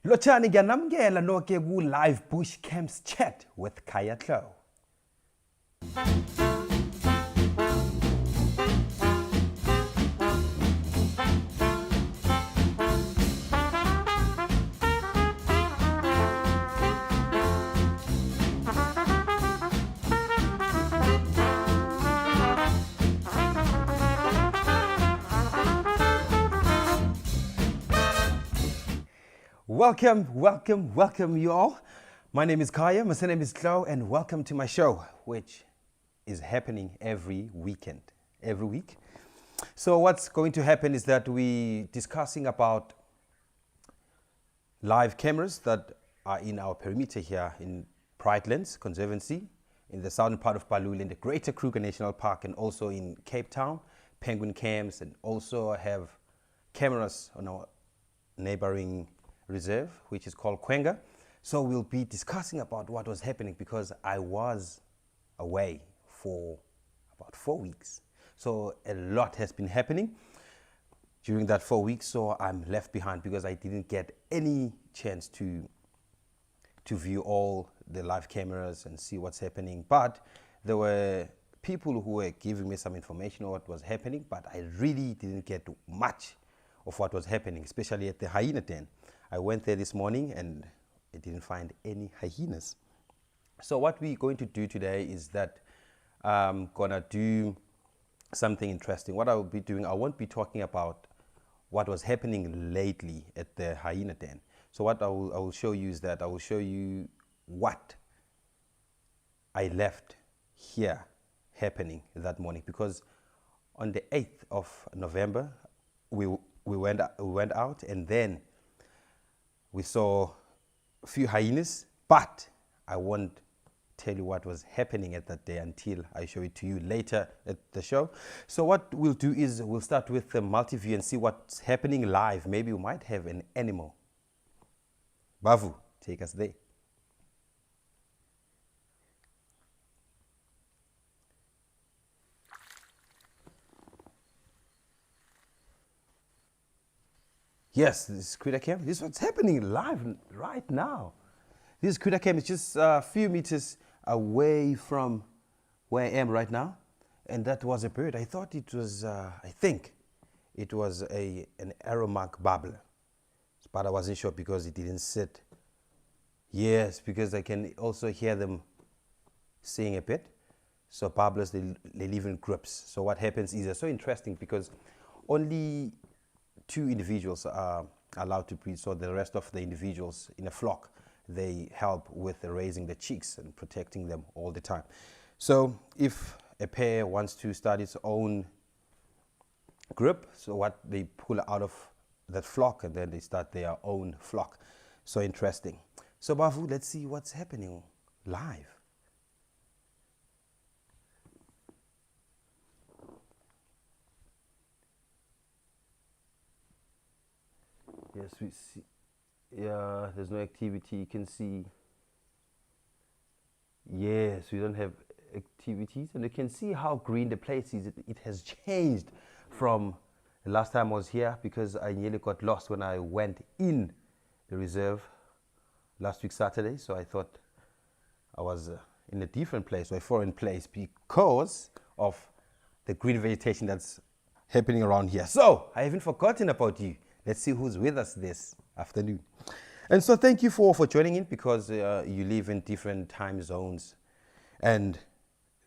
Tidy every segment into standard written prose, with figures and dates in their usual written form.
Lotshani ngiyanamukela noke ku-live bush camps chat with Khaya Tlou. Welcome you all. My name is Khaya, my name is Tlou, and welcome to my show, which is happening every week. So what's going to happen is that we're discussing about live cameras that are in our perimeter here in Brightlands Conservancy, in the southern part of Balul, in the Greater Kruger National Park, and also in Cape Town, penguin camps, and also have cameras on our neighboring reserve, which is called Kwenga. So we'll be discussing about what was happening because I was away for about 4 weeks. So a lot has been happening during that 4 weeks. So I'm left behind because I didn't get any chance to view all the live cameras and see what's happening. But there were people who were giving me some information on what was happening, but I really didn't get much of what was happening, especially at the hyena den. I went there this morning and I didn't find any hyenas. So what we're going to do today is that I'm gonna do something interesting. What I will be doing, I won't be talking about what was happening lately at the hyena den. So what I will show you is that I will show you what I left here happening that morning, because on the 8th of November we went out, and then we saw a few hyenas, but I won't tell you what was happening at that day until I show it to you later at the show. So what we'll do is we'll start with the multi-view and see what's happening live. Maybe we might have an animal. Bavu, take us there. Yes, this is Critter Camp. This is what's happening live right now. This Critter Camp is just a few meters away from where I am right now. And that was a bird. I thought it was, I think it was an arrowmark babbler. But I wasn't sure because it didn't sit. Yes, because I can also hear them sing a bit. So babblers, they live in groups. So what happens is, it's so interesting because only 2 individuals are allowed to breed, so the rest of the individuals in a flock, they help with raising the chicks and protecting them all the time. So if a pair wants to start its own group, so what they pull out of that flock and then they start their own flock. So interesting. So Bavu, let's see what's happening live. Yes, we see. Yeah, there's no activity. You can see. Yes, we don't have activities, and you can see how green the place is. It has changed from the last time I was here, because I nearly got lost when I went in the reserve last week Saturday. So I thought I was in a different place, or a foreign place, because of the green vegetation that's happening around here. So I haven't forgotten about you. Let's see who's with us this afternoon. And so thank you for joining in, because you live in different time zones and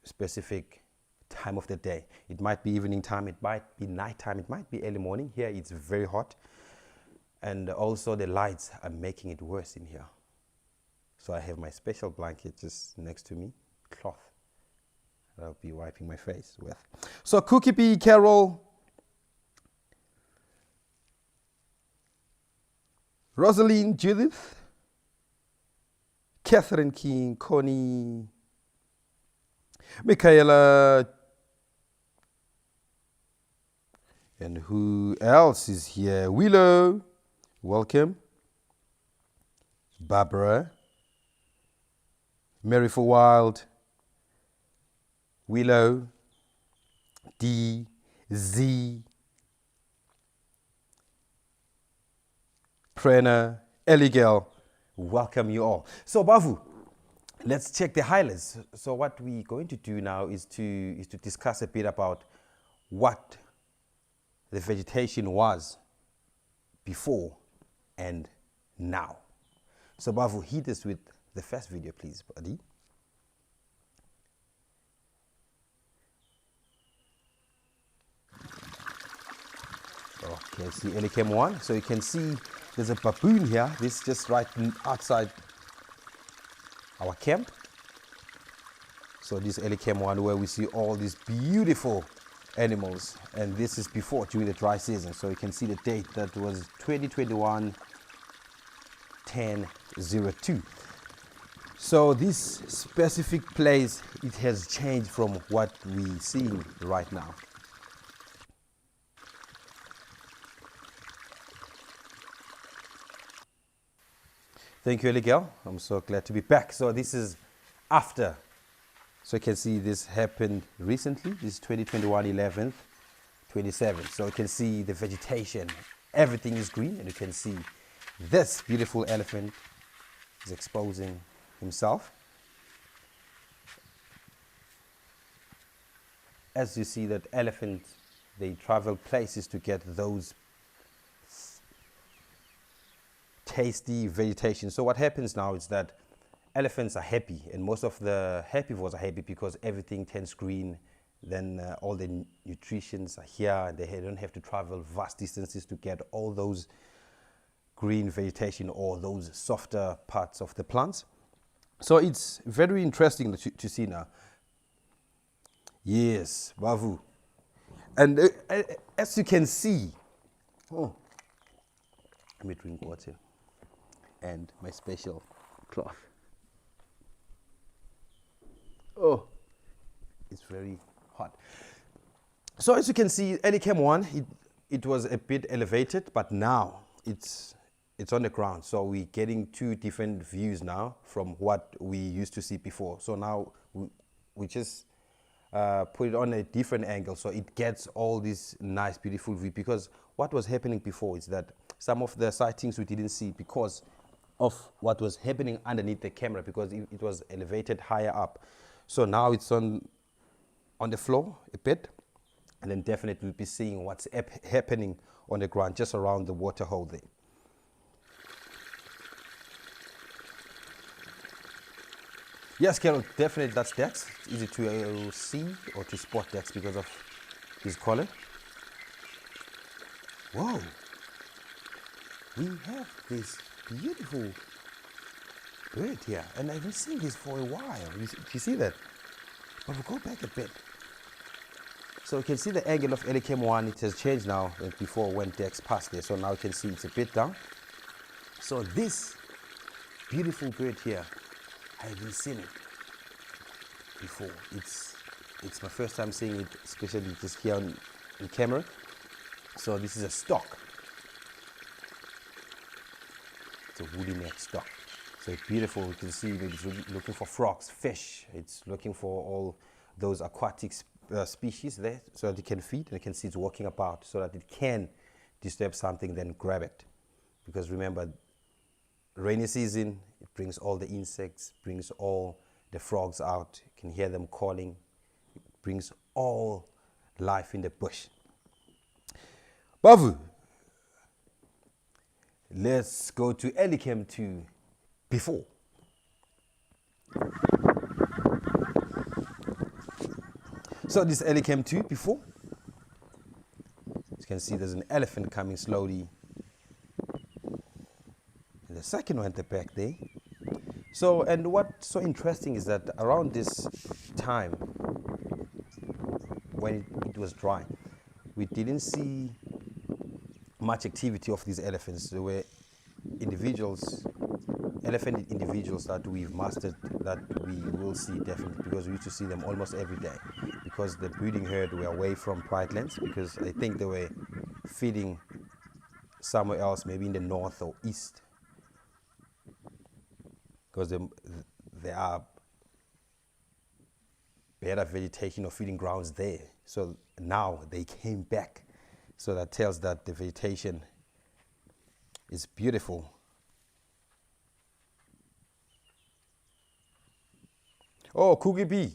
specific time of the day. It might be evening time, it might be night time, it might be early morning. Here it's very hot. And also the lights are making it worse in here. So I have my special blanket just next to me, cloth, that I'll be wiping my face with. So Cookie P, Carol, Rosaline, Judith, Catherine King, Connie, Michaela, and who else is here? Willow, welcome. Barbara, Mary for Wild, Willow, D, Z, Prena, Ellie girl, welcome you all. So Bavu, let's check the highlights. So what we're going to do now is to discuss a bit about what the vegetation was before and now. So Bavu, hit us with the first video, please, buddy. Okay, see Elichem 1. So you can see there's a baboon here. This is just right outside our camp. So this is Elichem 1 where we see all these beautiful animals. And this is before, during the dry season. So you can see the date, that was 2021-10-02. So this specific place, it has changed from what we're seeing right now. Thank you, Eligel. I'm so glad to be back. So this is after. So you can see this happened recently. This is 2021-11-27. So you can see the vegetation. Everything is green. And you can see this beautiful elephant is exposing himself. As you see that elephants, they travel places to get those tasty vegetation. So what happens now is that elephants are happy, and most of the herbivores are happy because everything turns green. Then all the nutrients are here, and they don't have to travel vast distances to get all those green vegetation or those softer parts of the plants. So it's very interesting to see now. Yes, Bavu. And as you can see, let me drink water and my special cloth. Oh, it's very hot. So as you can see, Elichem 1, it was a bit elevated, but now it's on the ground. So we're getting two different views now from what we used to see before. So now we just put it on a different angle, so it gets all this nice, beautiful view. Because what was happening before is that some of the sightings we didn't see because of what was happening underneath the camera, because it was elevated higher up. So now it's on the floor a bit, and then definitely we'll be seeing what's happening on the ground just around the water hole there. Yes, Carol, definitely that's Dex. It's easy to see or to spot Dex because of his color. Whoa! We have this beautiful bird here, and I've been seeing this for a while. You see that? But we'll go back a bit. So you can see the angle of Elichem 1, it has changed now than before when Dex passed there. So now you can see it's a bit down. So this beautiful bird here, I haven't seen it before. It's my first time seeing it, especially just here on camera. So this is a stock. It's a woolly neck stock. So it's beautiful. You can see it's looking for frogs, fish. It's looking for all those aquatic species there so that it can feed, and you can see it's walking about so that it can disturb something, then grab it. Because remember, rainy season, it brings all the insects, brings all the frogs out. You can hear them calling. It brings all life in the bush. Bavu, let's go to Elichem 2 before. So this is Elichem 2 before. You can see there's an elephant coming slowly. And the second one at the back there. So, and what's so interesting is that around this time, when it was dry, we didn't see much activity of these elephants. There were elephant individuals that we've mastered, that we will see definitely, because we used to see them almost every day, because the breeding herd were away from Pride Lands, because I think they were feeding somewhere else, maybe in the north or east, because there are better vegetation or feeding grounds there. So now they came back. So that tells that the vegetation is beautiful Oh, Cookie B.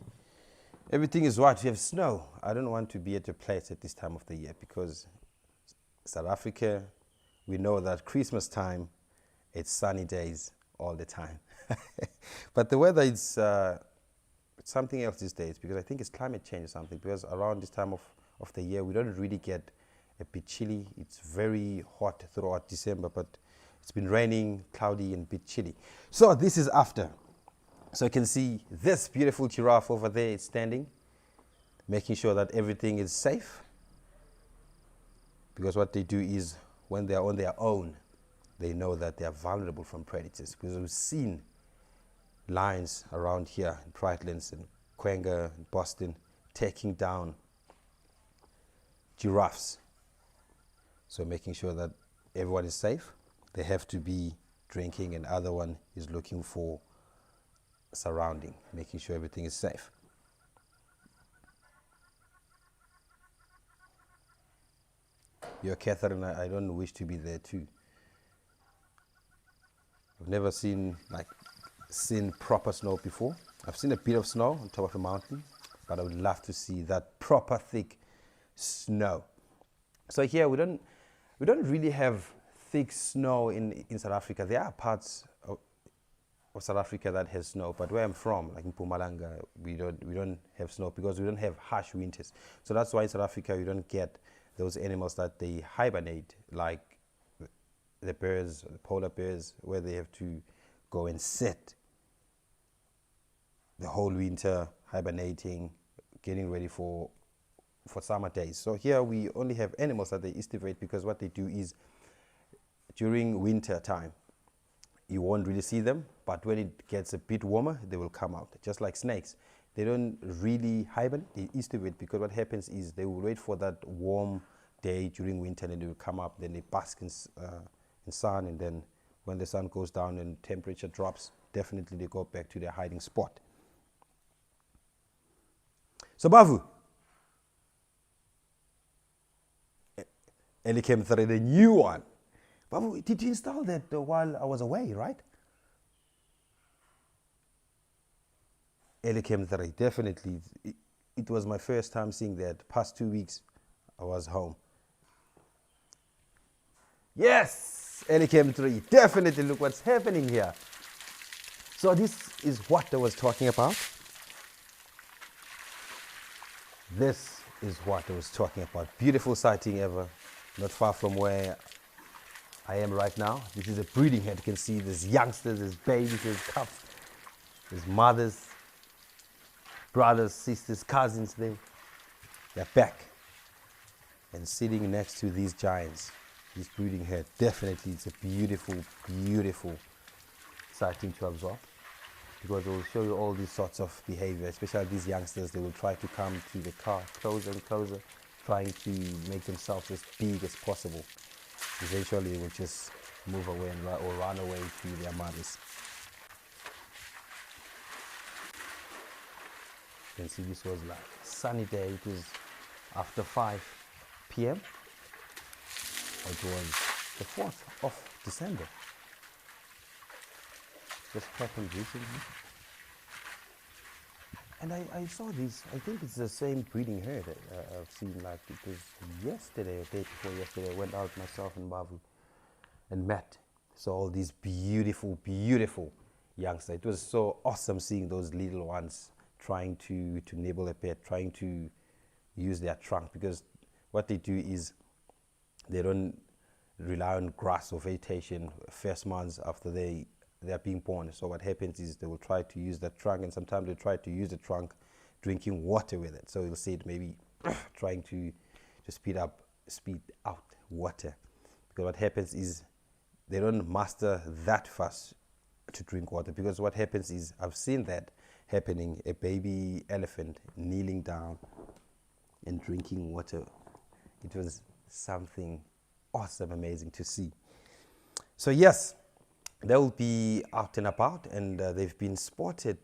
Everything is white. We have snow. I don't want to be at a place at this time of the year because South Africa, we know that Christmas time, it's sunny days all the time. But the weather is something else these days because I think it's climate change or something, because around this time of the year, we don't really get a bit chilly. It's very hot throughout December, but it's been raining, cloudy, and a bit chilly. So this is after. So you can see this beautiful giraffe over there is standing, making sure that everything is safe. Because what they do is, when they are on their own, they know that they are vulnerable from predators. Because we've seen lions around here in Brightlands and Khaya and Boston taking down giraffes. So making sure that everyone is safe. They have to be drinking, and the other one is looking for surrounding, making sure everything is safe. Yo, Catherine, I don't wish to be there too. I've never seen proper snow before. I've seen a bit of snow on top of a mountain, but I would love to see that proper thick snow. So here we don't really have thick snow in South Africa. There are parts of South Africa that has snow, but where I'm from, like in Mpumalanga, we don't have snow because we don't have harsh winters. So that's why in South Africa you don't get those animals that they hibernate, like the bears, the polar bears, where they have to go and sit the whole winter hibernating, getting ready for summer days. So here we only have animals that they estivate, because what they do is during winter time you won't really see them, but when it gets a bit warmer they will come out. Just like snakes, they don't really hibernate, they estivate, because what happens is they will wait for that warm day during winter, and then they will come up, then they bask in sun, and then when the sun goes down and temperature drops, definitely they go back to their hiding spot. So Bavu, Elichem 3, the new one. Babu, did you install that while I was away, right? Elichem 3, definitely. It was my first time seeing that. Past 2 weeks, I was home. Yes, Elichem 3, definitely. Look what's happening here. So this is what I was talking about. This is what I was talking about. Beautiful sighting ever, not far from where I am right now. This is a breeding head. You can see there's youngsters, there's babies, there's cubs, there's mothers, brothers, sisters, cousins there. They're back and sitting next to these giants, this breeding head. Definitely it's a beautiful, beautiful sighting to absorb, because it will show you all these sorts of behavior, especially these youngsters. They will try to come to the car closer and closer, trying to make themselves as big as possible. Eventually they will just move away or run away to their mothers. You can see this was like a sunny day. It was after 5 p.m. It was the 4th of December. Just happened recently. And I saw this, I think it's the same breeding herd I've seen, like it was yesterday or day before yesterday. I went out myself and Bavu and met. Saw all these beautiful, beautiful youngsters. It was so awesome seeing those little ones trying to nibble a bit, trying to use their trunk, because what they do is they don't rely on grass or vegetation first months after they are being born. So what happens is they will try to use the trunk, and sometimes they try to use the trunk drinking water with it. So you'll see it maybe trying to speed out water, because what happens is they don't master that fast to drink water. Because what happens is, I've seen that happening, a baby elephant kneeling down and drinking water. It was something awesome, amazing to see. So yes, they will be out and about, and they've been spotted,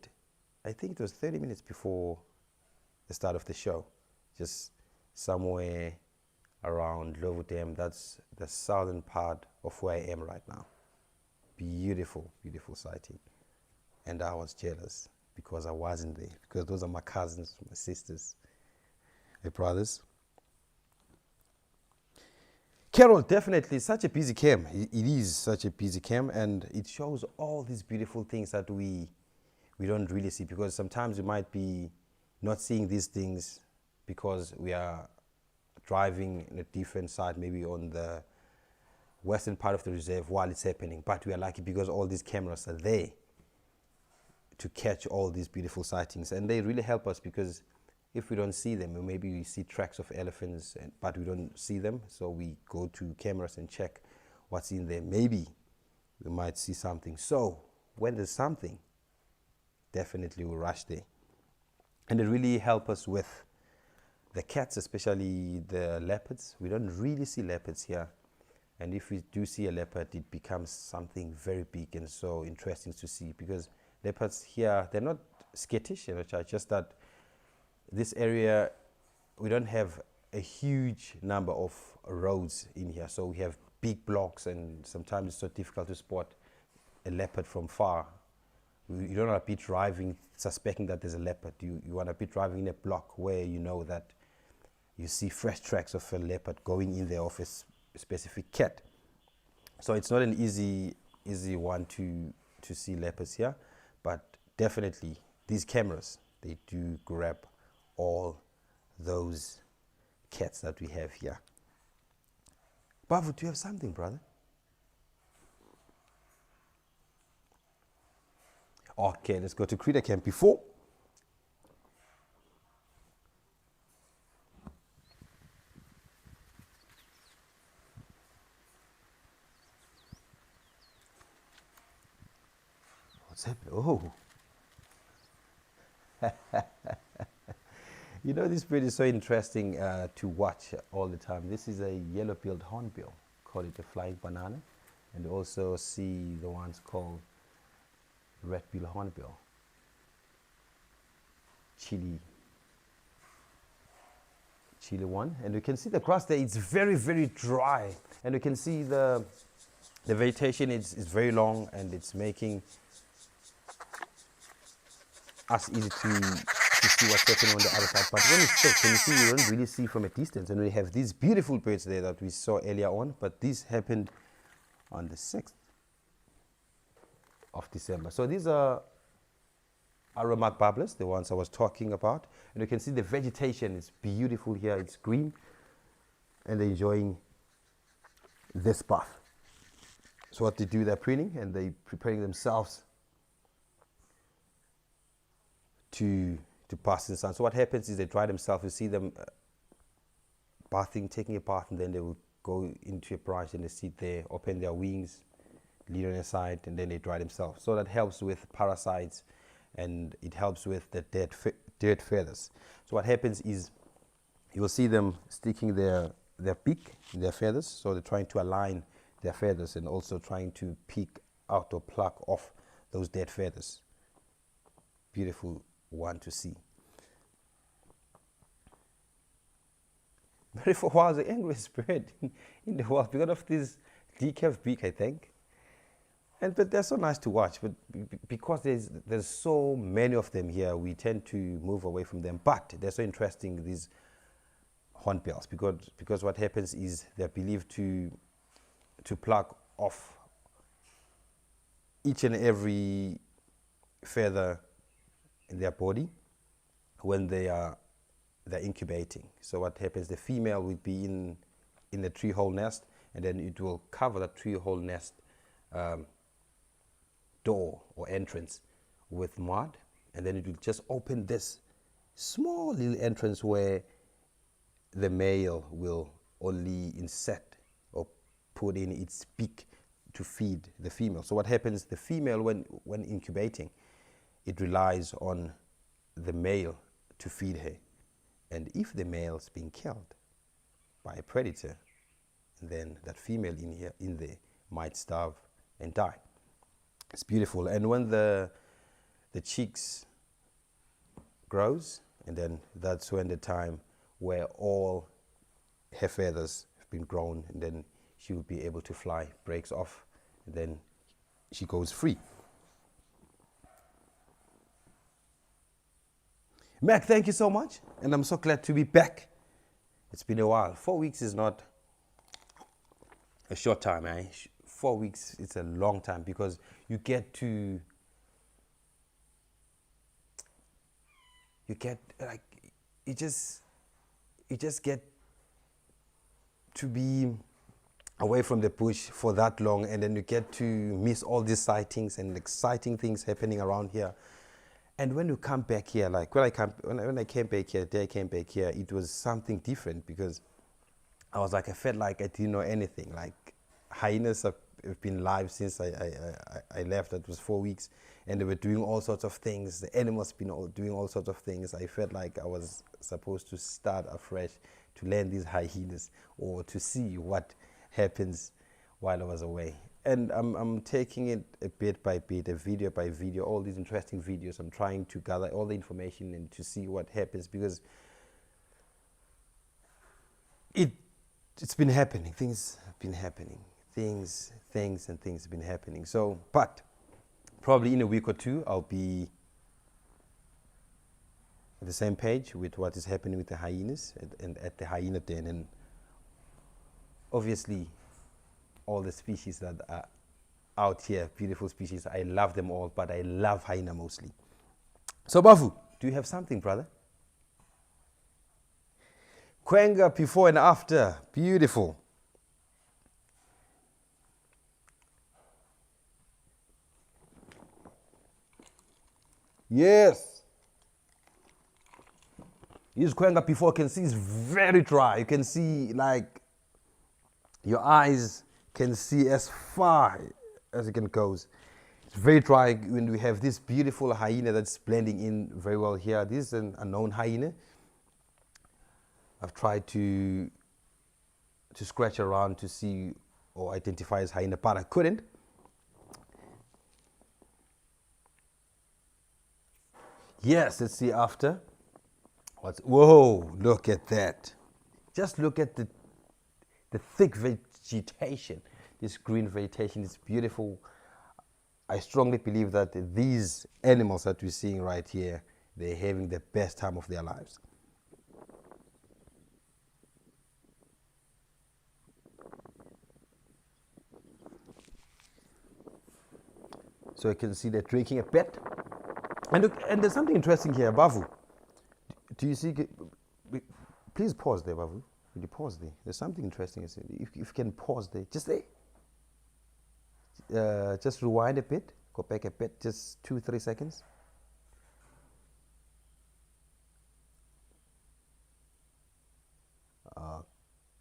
I think it was 30 minutes before the start of the show, just somewhere around Tlou Dam. That's the southern part of where I am right now. Beautiful, beautiful sighting. And I was jealous. because I wasn't there, because those are my cousins, my sisters, my brothers. Carol, definitely such a busy cam. It is such a busy cam, and it shows all these beautiful things that we don't really see, because sometimes we might be not seeing these things because we are driving in a different side, maybe on the western part of the reserve while it's happening. But we are lucky because all these cameras are there to catch all these beautiful sightings, and they really help us, because if we don't see them, or maybe we see tracks of elephants but we don't see them, so we go to cameras and check what's in there. Maybe we might see something. So when there's something, definitely we'll rush there. And it really helps us with the cats, especially the leopards. We don't really see leopards here, and if we do see a leopard, it becomes something very big and so interesting to see, because leopards here, they're not skittish, just that this area, we don't have a huge number of roads in here, so we have big blocks, and sometimes it's so difficult to spot a leopard from far. You don't want to be driving suspecting that there's a leopard. You want to be driving in a block where you know that you see fresh tracks of a leopard going in there of a specific cat. So it's not an easy one to see leopards here, but definitely these cameras, they do grab all those cats that we have here. Bavu, do you have something, brother? Okay, let's go to Critter Camp before. What's happening? Oh. You know, this bird is so interesting to watch all the time. This is a yellow-billed hornbill, call it a flying banana, and also see the ones called red-billed hornbill, chili one. And you can see the grass there, it's very, very dry, and you can see the vegetation is very long, and it's making us easy to see what's happening on the other side. But when it's checked, can you see, you don't really see from a distance. And we have these beautiful birds there that we saw earlier on, but this happened on the 6th of December. So these are aromatic bubblers, the ones I was talking about. And you can see the vegetation is beautiful here. It's green, and they're enjoying this path. So what they do, they're preening, and they're preparing themselves to pass in the sun. So what happens is they dry themselves. You see them bathing, taking a bath, and then they will go into a branch and they sit there, open their wings, lean on their side, and then they dry themselves. So that helps with parasites, and it helps with the dead feathers. So what happens is you will see them sticking their beak in their feathers. So they're trying to align their feathers and also trying to pick out or pluck off those dead feathers. Beautiful one to see. But for a while, the angriest bird in the world because of this decaf beak, I think. But they're so nice to watch. But because there's so many of them here, we tend to move away from them. But they're so interesting, these hornbills, because what happens is they're believed to pluck off each and every feather in their body when they're incubating. So what happens, the female will be in the tree hole nest, and then it will cover the tree hole nest door or entrance with mud, and then it will just open this small little entrance where the male will only insert or put in its beak to feed the female. So what happens, the female, when incubating, it relies on the male to feed her. And if the male's being killed by a predator, then that female in there might starve and die. It's beautiful. And when the chicks grows, and then that's when the time where all her feathers have been grown, and then she will be able to fly, breaks off, and then she goes free. Mac, thank you so much, and I'm so glad to be back. It's been a while. 4 weeks is not a short time, eh? 4 weeks, it's a long time because you get like, you just get to be away from the bush for that long, and then you get to miss all these sightings and exciting things happening around here. And when you come back here, like when I came back here, the day I came back here, it was something different because I felt like I didn't know anything. Like, hyenas have been live since I left. That was 4 weeks, and they were doing all sorts of things. The animals been doing all sorts of things. I felt like I was supposed to start afresh to learn these hyenas or to see what happens while I was away. And I'm taking it a bit by bit, a video by video, all these interesting videos. I'm trying to gather all the information and to see what happens because it's been happening. Things have been happening. Things have been happening. So, but probably in a week or two, I'll be at the same page with what is happening with the hyenas and at the hyena den. And obviously, all the species that are out here, beautiful species, I love them all, but I love hyena mostly. So, Bafu, do you have something, brother? Khwenga before and after, beautiful. Yes. Use Khwenga before, you can see it's very dry. You can see, like, your eyes can see as far as it can go. It's very dry when we have this beautiful hyena that's blending in very well here. This is an unknown hyena. I've tried to scratch around to see or identify as hyena, but I couldn't. Yes, let's see after. Whoa, look at that. Just look at the thick vegetation. This green vegetation is beautiful. I strongly believe that these animals that we're seeing right here, they're having the best time of their lives. So you can see they're drinking a bit. And look, and there's something interesting here, Bavu. Do you see? Please pause there, Bavu. Will you pause there? There's something interesting. If you can pause there, just there. Just rewind a bit, go back a bit, just 2-3 seconds.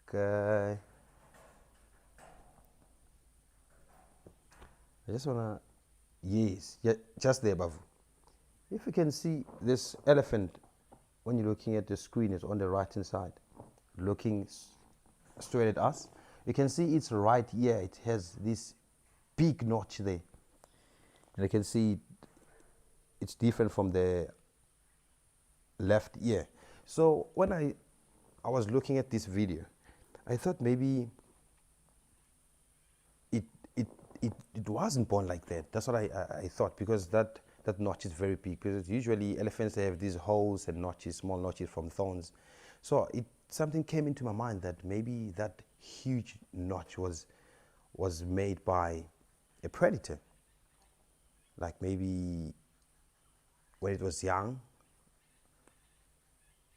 Okay. I just wanna, yes, yeah, just there, Bavu. If you can see this elephant, when you're looking at the screen, it's on the right hand side, looking straight at us. You can see it's right here. It has this big notch there, and you can see it's different from the left ear. So when I was looking at this video, I thought maybe it wasn't born like that. That's what I thought, because that notch is very big, because usually elephants, they have these holes and notches, small notches from thorns. So something came into my mind that maybe that huge notch was made by a predator. Like maybe when it was young,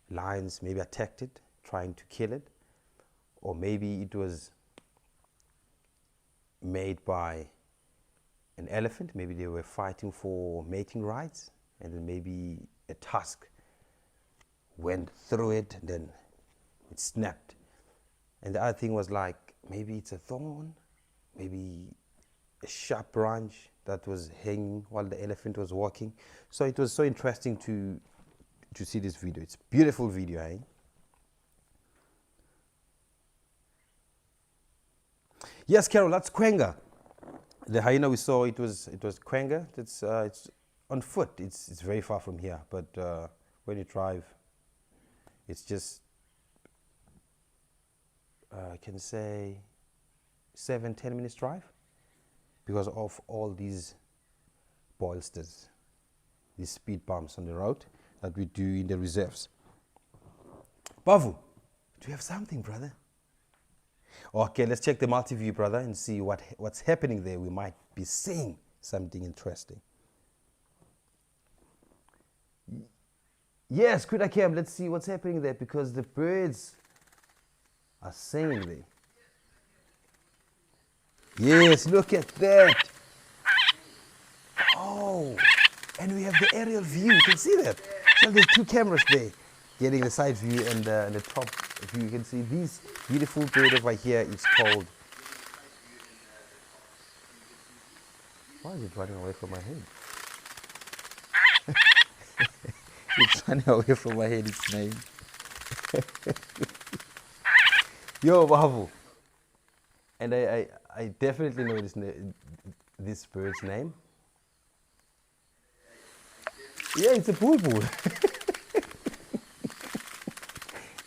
lions maybe attacked it, trying to kill it, or maybe it was made by an elephant. Maybe they were fighting for mating rights, and then maybe a tusk went through it, and then it snapped. And the other thing was like, maybe it's a thorn, maybe a sharp branch that was hanging while the elephant was walking. So it was so interesting to see this video. It's a beautiful video, eh? Yes, Carol, that's Khwenga. The hyena we saw, it was Khwenga. It's on foot. It's very far from here, but when you drive, it's just I can say 7-10 minutes drive, because of all these boilsters, these speed bumps on the road. that we do in the reserves. Bavu, do you have something, brother? Okay, let's check the multi-view, brother, and see what's happening there. We might be seeing something interesting. Yes, Krita Cam, let's see what's happening there, because the birds are singing there. Yes, look at that. Oh, and we have the aerial view. You can see that. So there's two cameras there, getting the side view and the top view. You can see this beautiful bird over here. It's called... Why is it running away from my head? It's running away from my head, its name. Yo, Bavu. And I definitely know this bird's name. Yeah, it's a bulbul.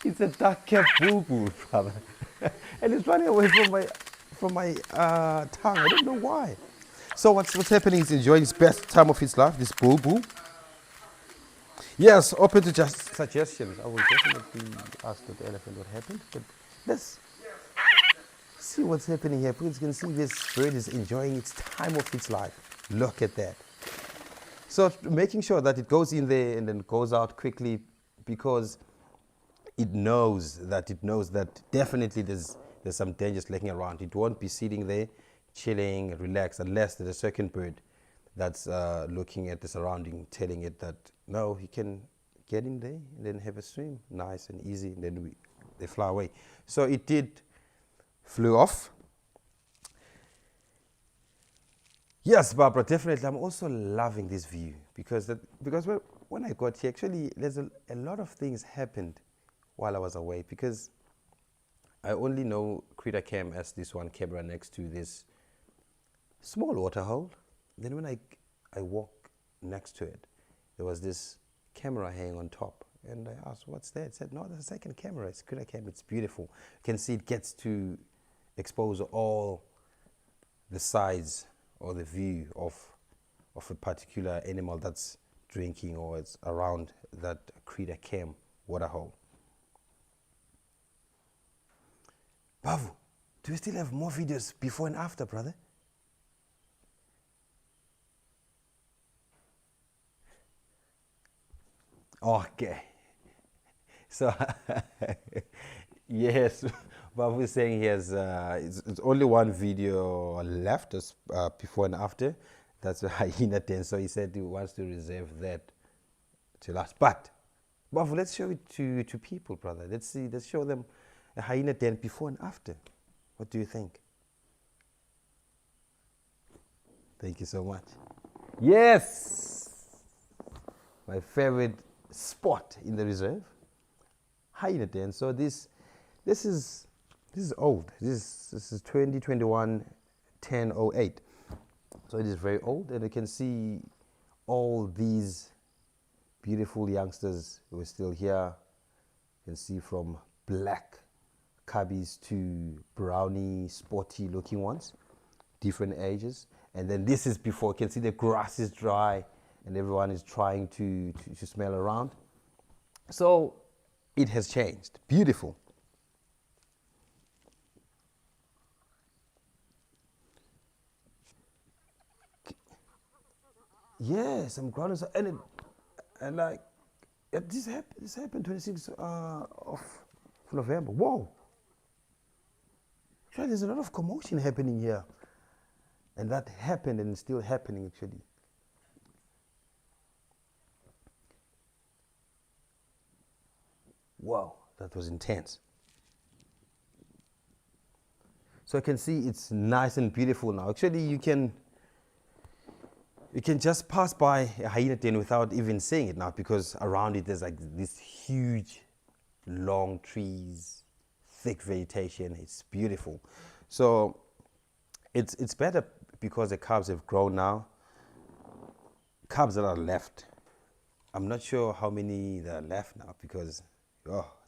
It's a dark-capped bulbul, brother. And it's running away from my tongue. I don't know why. So what's happening is enjoying its best time of its life, this bulbul. Yes, open to just suggestions. I will definitely ask the elephant what happened, but let's see what's happening here. Because you can see this bird is enjoying its time of its life. Look at that. So making sure that it goes in there and then goes out quickly, because it knows that definitely there's some dangers lurking around. It won't be sitting there, chilling, relaxed, unless there's a second bird that's looking at the surrounding, telling it that no, he can get in there and then have a swim, nice and easy, and then they fly away. So it flew off. Yes, Barbara, definitely. I'm also loving this view because when I got here, actually, there's a lot of things happened while I was away, because I only know Krita Cam as this one camera next to this small water hole. Then when I walk next to it, there was this camera hanging on top. And I asked, what's that? It said, no, there's a second camera. It's Krita Cam. It's beautiful. You can see it gets to expose all the sides or the view of a particular animal that's drinking or it's around that Krita Cam waterhole. Bavu, do you still have more videos before and after, brother? Okay. So, yes, Babu is saying he has, it's only one video left as before and after. That's a hyena den. So he said he wants to reserve that till last. But, Babu, let's show it to people, brother. Let's show them a hyena den before and after. What do you think? Thank you so much. Yes! My favorite spot in the reserve, hyena den. So this is old. This is 2021 10/08. So it is very old, and you can see all these beautiful youngsters who are still here. You can see from black cubbies to brownie, sporty looking ones, different ages. And then this is before. You can see the grass is dry and everyone is trying to smell around. So it has changed. Beautiful. Yes, I'm grounded. And like, this happened 26th of November. Whoa. Actually, there's a lot of commotion happening here. And that happened and it's still happening, actually. Wow, that was intense. So I can see it's nice and beautiful now. Actually, you can just pass by a hyena den without even seeing it now, because around it there's like this huge, long trees, thick vegetation. It's beautiful. So it's better because the calves have grown now. Calves that are left, I'm not sure how many that are left now, because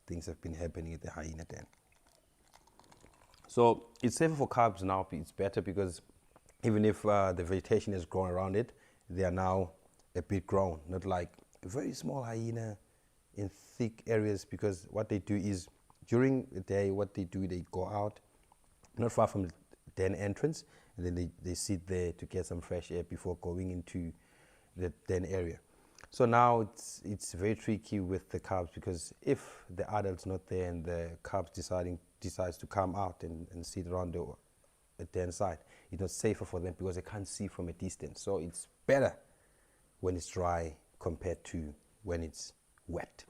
things have been happening at the hyena den. So it's safer for calves now. It's better because even if the vegetation has grown around it, they are now a bit grown, not like very small hyena in thick areas, because what they do is during the day, what they do, they go out not far from the den entrance, and then they sit there to get some fresh air before going into the den area. So now it's very tricky with the cubs, because if the adult's not there and the cubs decides to come out and sit around the den side, it's not safer for them because they can't see from a distance. So it's better when it's dry compared to when it's wet.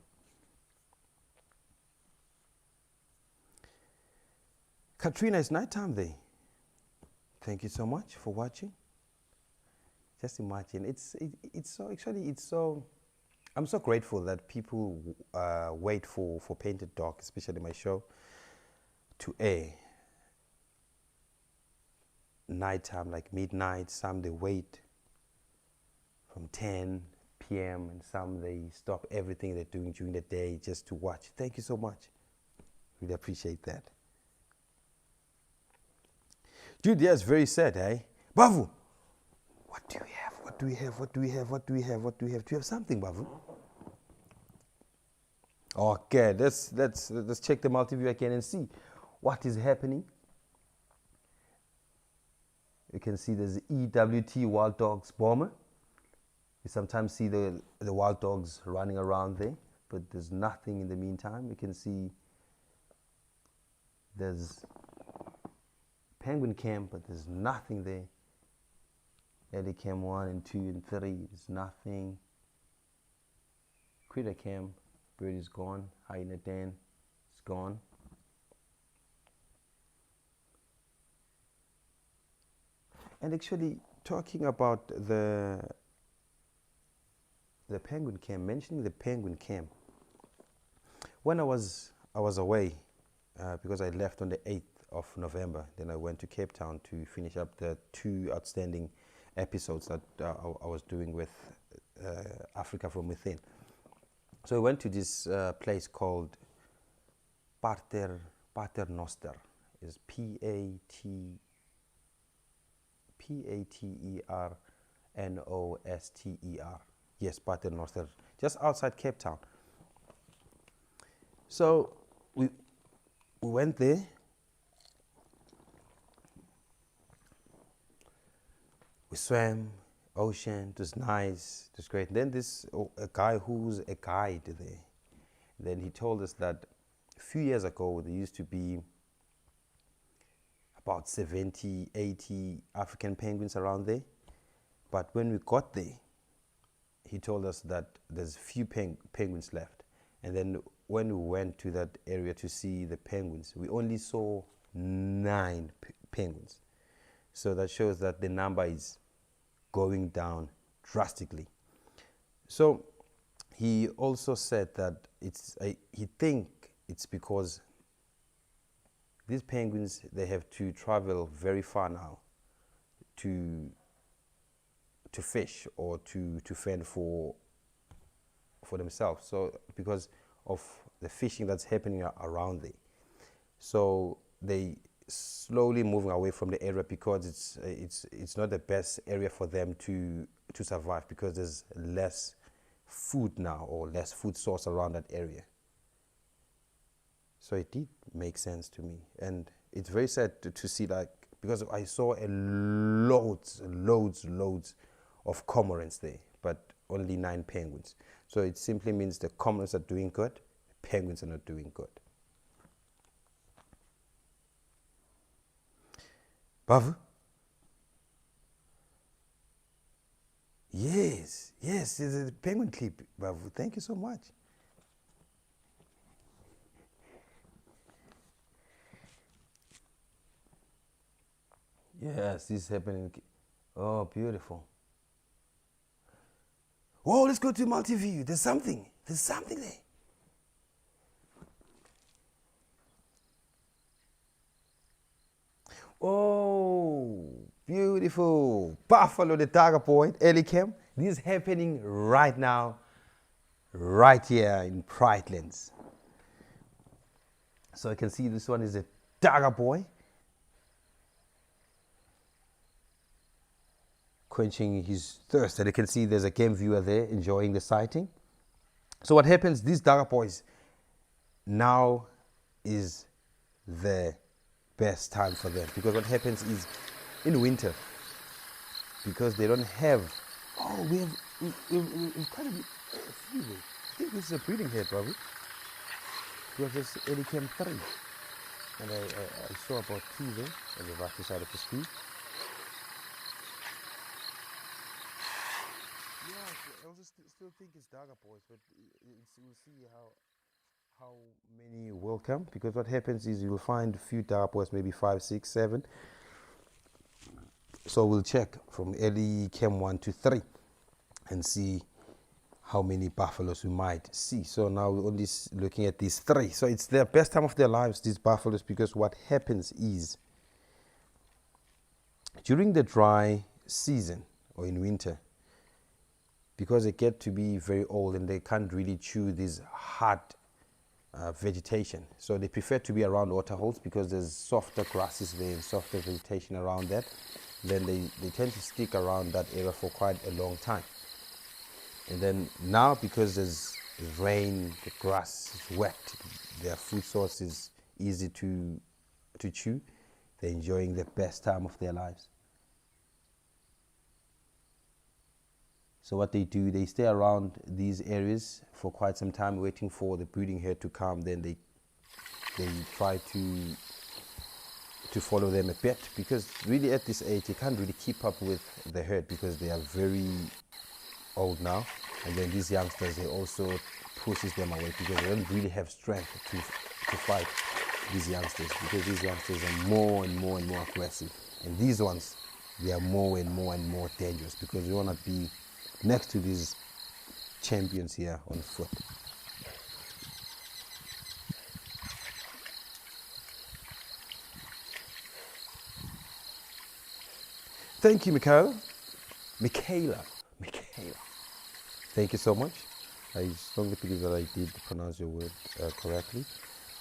Katrina, it's nighttime there. Thank you so much for watching. Just imagine, I'm so grateful that people wait for Painteddog, especially my show, to air nighttime, like midnight. Some they wait from 10 p.m. and some they stop everything they're doing during the day just to watch. Thank you so much. Really appreciate that. Dude, yeah, it's very sad, eh? Bavu, what do we have? What do we have? What do we have? What do we have? What do we have? Do you have something, Bavu? Okay, let's check the multi-view again and see what is happening. You can see there's EWT wild dogs bomber. You sometimes see the wild dogs running around there, but there's nothing in the meantime. You can see there's penguin camp, but there's nothing there. Ellie cam 1 and 2 and 3, there's nothing. Critter cam, bird is gone. Hyena den, it's gone. And actually, talking about the penguin camp, mentioning the penguin camp, when I was away, because I left on the 8th of November, then I went to Cape Town to finish up the 2 outstanding episodes that I was doing with Africa from Within. So I went to this place called Paternoster. It's Paternoster. Yes, Paternoster, just outside Cape Town. So we went there. We swam, ocean, it was nice, it was great. And then this a guy who's a guide there, then he told us that a few years ago there used to be about 70, 80 African penguins around there. But when we got there, he told us that there's few penguins left. And then when we went to that area to see the penguins, we only saw 9 penguins. So that shows that the number is going down drastically. So he also said that he think it's because these penguins, they have to travel very far now to fish or to fend for themselves. So because of the fishing that's happening around there, so they slowly moving away from the area because it's not the best area for them to survive, because there's less food now or less food source around that area. So it did make sense to me, and it's very sad to see, like, because I saw loads of cormorants there, but only 9 penguins. So it simply means the cormorants are doing good, the penguins are not doing good. Bavu? Yes, it's a penguin clip, Bavu. Thank you so much. Yes, this is happening. Oh, beautiful. Whoa, let's go to multi-view. There's something there. Oh, beautiful. Buffalo, the target point, Elicam. This is happening right now, right here in Pritelands. So I can see this one is a target boy, quenching his thirst. And you can see there's a game viewer there enjoying the sighting. So what happens, these dagger boys, now is the best time for them, because what happens is in winter, because they don't have, oh, we've quite a few there. I think this is a breeding head, probably. We have this early cam 3, and I saw about 2 there on the right side of the screen. Yeah, I also still think it's dagger boys, but we'll see how many will come, because what happens is you'll find a few dagger boys, maybe 5, 6, 7. So we'll check from early cam 1 to 3 and see how many buffaloes we might see. So now we're only looking at these 3. So it's their best time of their lives, these buffaloes, because what happens is during the dry season or in winter, because they get to be very old and they can't really chew this hard vegetation, so they prefer to be around water holes, because there's softer grasses there and softer vegetation around that. Then they tend to stick around that area for quite a long time. And then now, because there's rain, the grass is wet, their food source is easy to chew, they're enjoying the best time of their lives. So what they do, they stay around these areas for quite some time, waiting for the breeding herd to come. Then they try to follow them a bit, because really at this age you can't really keep up with the herd, because they are very old now. And then these youngsters, they also pushes them away, because they don't really have strength to fight these youngsters, because these youngsters are more and more and more aggressive, and these ones, they are more and more dangerous, because you want to be next to these champions here on foot. Thank you, Michaela. Thank you so much. I strongly believe that I did pronounce your word correctly.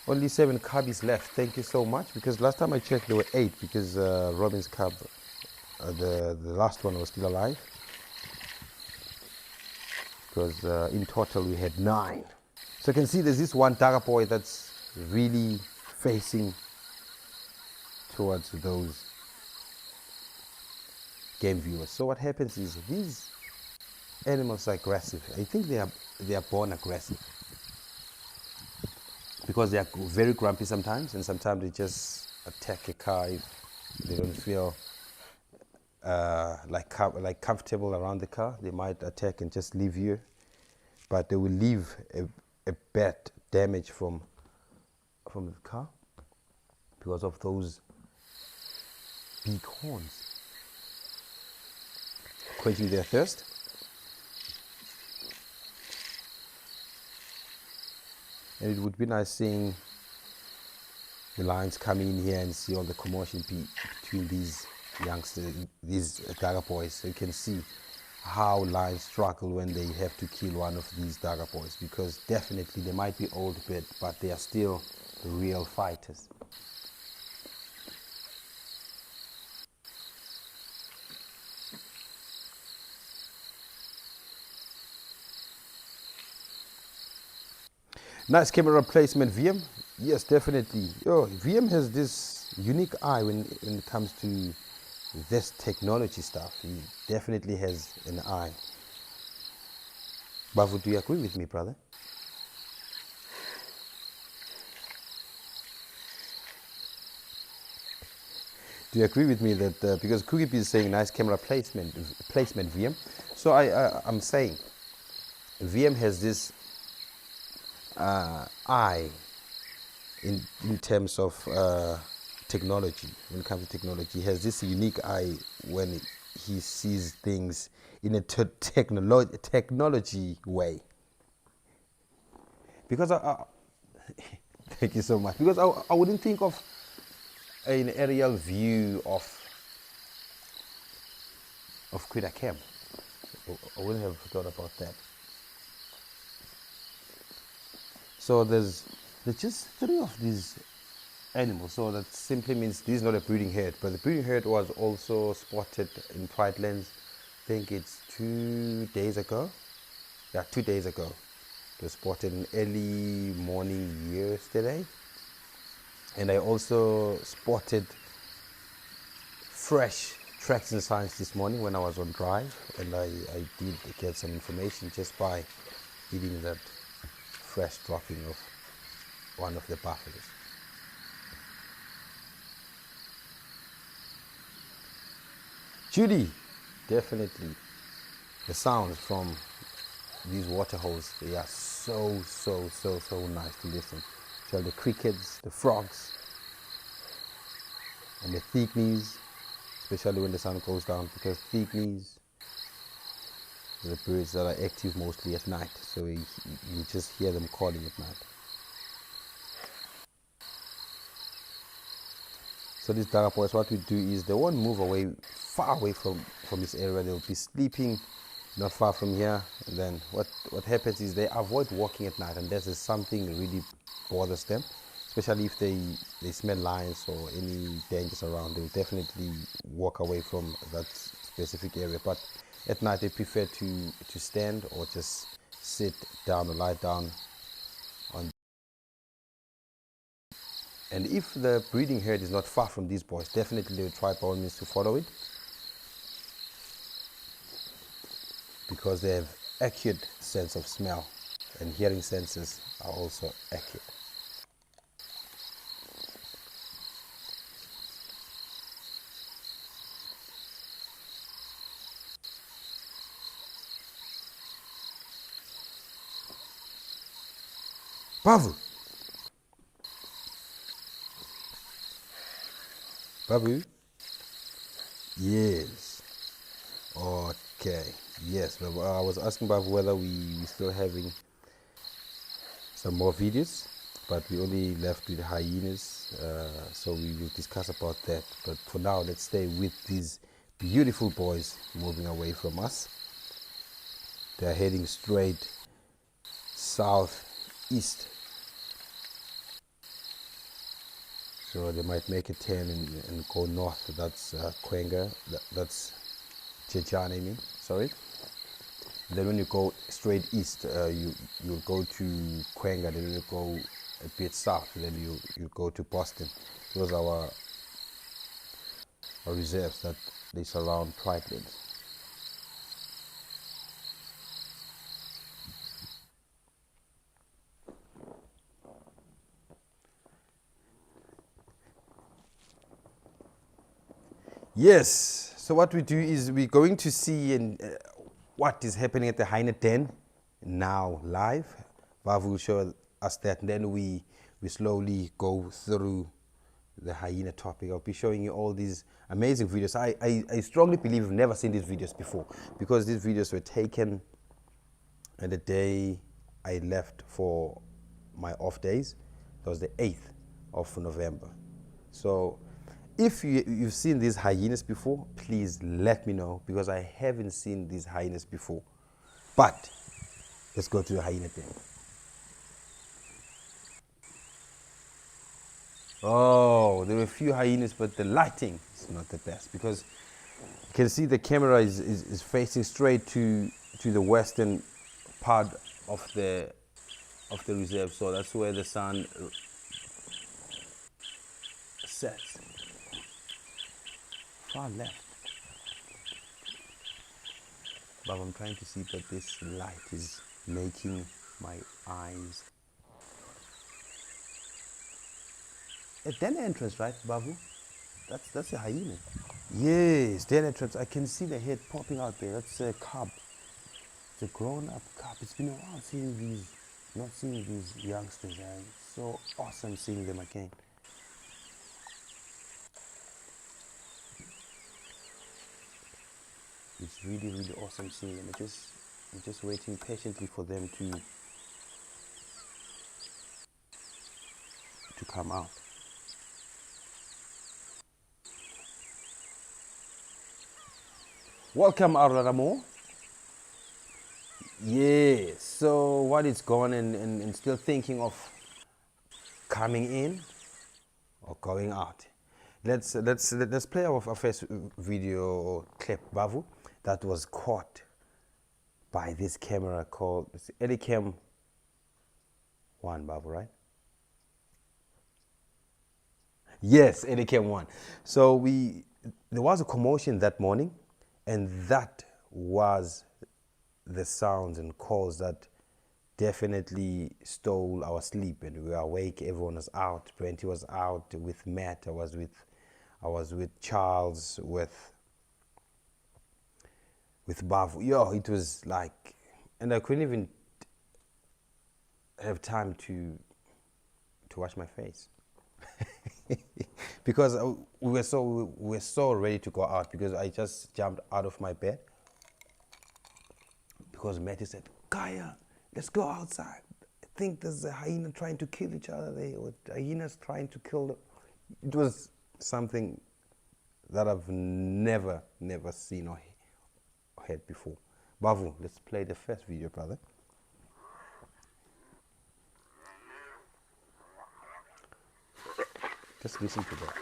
Only 7 cubbies left. Thank you so much, because last time I checked there were 8, because Robin's cub, the last one, was still alive. Because in total we had 9. So you can see there's this one dagger boy that's really facing towards those game viewers. So what happens is these animals are aggressive. I think they are born aggressive, because they are very grumpy sometimes, and sometimes they just attack a car if they don't feel like comfortable around the car. They might attack and just leave you, but they will leave a bad damage from the car because of those big horns, quenching their thirst. And it would be nice seeing the lions come in here and see all the commotion between these youngsters, these dagger boys. So you can see how lions struggle when they have to kill one of these dagger boys, because definitely they might be old a bit, but they are still real fighters. Nice camera placement, VM. Yes, definitely. VM has this unique eye when it comes to this technology stuff. He definitely has an eye. Bavu, do you agree with me, brother? Do you agree with me that because Kugipi is saying nice camera placement, VM. So I'm saying VM has this eye in terms of technology. When it comes to technology, he has this unique eye when he sees things in a technology way. Because thank you so much. Because I wouldn't think of an aerial view of Kwida Camp. I wouldn't have thought about that. So there's just 3 of these animals. So that simply means this is not a breeding herd, but the breeding herd was also spotted in Pridelands. I think it's 2 days ago. Yeah, 2 days ago. They were spotted in early morning yesterday. And I also spotted fresh tracks and signs this morning when I was on drive, and I did get some information just by eating that fresh dropping of one of the buffaloes. Judy, definitely. The sounds from these water holes, they are so nice to listen. So the crickets, the frogs, and the thickneys, especially when the sun goes down, because thickneys are the birds that are active mostly at night, so you just hear them calling at night. So these Dagga boys, what we do is they won't move away, far away from this area. They'll be sleeping not far from here, and then what happens is they avoid walking at night, and that is something that really bothers them, especially if they smell lions or any dangers around. They'll definitely walk away from that specific area, but at night they prefer to stand or just sit down or lie down on. And if the breeding herd is not far from these boys, definitely they will try by all means to follow it, because they have accurate sense of smell, and hearing senses are also accurate. Babu! Babu? Yes. Okay. Yes, I was asking Babu whether we still having some more videos, but we only left with hyenas, so we will discuss about that. But for now, let's stay with these beautiful boys moving away from us. They're heading straight southeast, so they might make a turn and go north. That's Kwenga, that's Chechane, I mean, sorry. Then when you go straight east, you'll go to Kwenga, then you go a bit south, then you go to Boston. Those are our reserves that they surround Pride-lands. Yes, so what we do is we're going to see what is happening at the hyena den now live. Vav will show us that, and then we slowly go through the hyena topic. I'll be showing you all these amazing videos. I strongly believe you've never seen these videos before, because these videos were taken on the day I left for my off days. That was the 8th of November. So if you've seen these hyenas before, please let me know, because I haven't seen these hyenas before. But let's go to the hyena den. Oh, there were a few hyenas, but the lighting is not the best, because you can see the camera is facing straight to the western part of the reserve, so that's where the sun sets. Far left. But I'm trying to see, but this light is making my eyes. A den entrance, right, Babu? That's a hyena. Yes, den entrance. I can see the head popping out there. That's a cub. It's a grown-up cub. It's been a while not seeing these youngsters. And it's so awesome seeing them again. It's really awesome seeing them. I'm just waiting patiently for them to come out. Welcome, Arlaramo. Yeah, so what is going and still thinking of coming in or going out? Let's play our first video clip, Bavu, that was caught by this camera called Elicam One, Babu, right? Yes, it came one. So there was a commotion that morning, and that was the sounds and calls that definitely stole our sleep, and we were awake. Everyone was out. Brenty was out with Matt. I was with Charles, with Bavu. Yo, it was like, and I couldn't even have time to wash my face. Because we were so ready to go out, because I just jumped out of my bed because Matty said, Khaya, let's go outside. I think there's a hyena trying to kill each other there, or hyenas trying to kill them. It was something that I've never seen or heard before. Bavu, let's play the first video, brother. Just listen to that.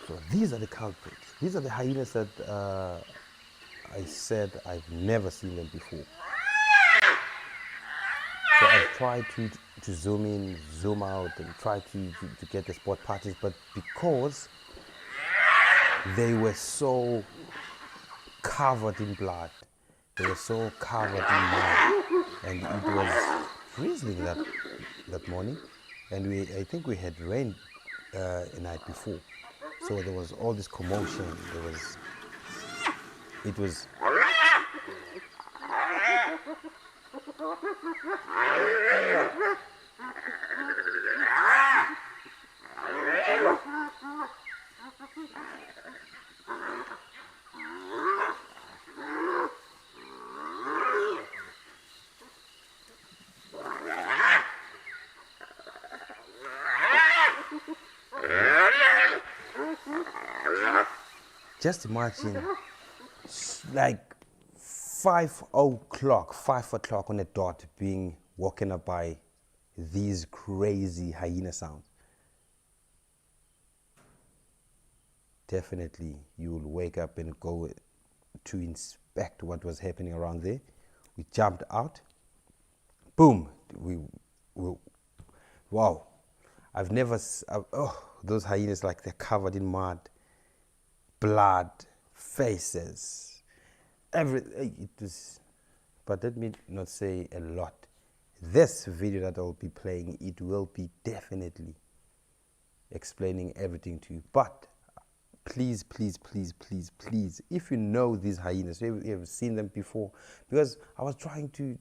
So these are the culprits. These are the hyenas that I said I've never seen them before. So I've tried to zoom in, zoom out, and try to get the spot parties, but because they were so covered in blood, they were so covered in mud, and it was freezing that morning, and I think we had rain the night before, so there was all this commotion. It was. Just imagine, like 5 o'clock on the dot, being woken up by these crazy hyena sounds. Definitely, you will wake up and go to inspect what was happening around there. We jumped out. Boom! Wow! I've never. Those hyenas, like, they're covered in mud, blood, faces, everything. It was, but let me not say a lot. This video that I'll be playing, it will be definitely explaining everything to you. But please, if you know these hyenas, you have seen them before, because I was trying to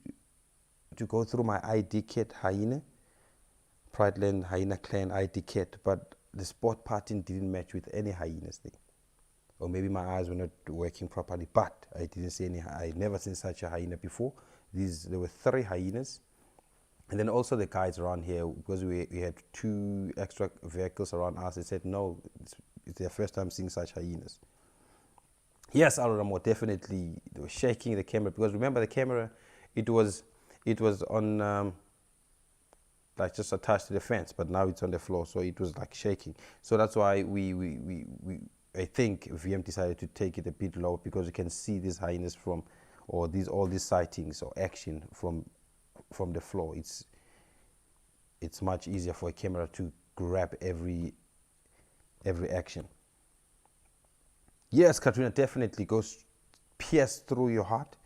go through my ID kit, hyena, Prideland Hyena Clan ID kit, but the spot pattern didn't match with any hyenas thing. Or maybe my eyes were not working properly, but I didn't see any. I never seen such a hyena before. There were 3 hyenas, and then also the guys around here, because we had 2 extra vehicles around us. They said no, it's their first time seeing such hyenas. Yes, Aruramo, definitely they were shaking the camera, because remember the camera, it was on like just attached to the fence, but now it's on the floor, so it was like shaking. So that's why I think VM decided to take it a bit low, because you can see these hyenas from, or all these sightings or action from the floor. It's much easier for a camera to grab every action. Yes, Katrina, definitely goes pierce through your heart.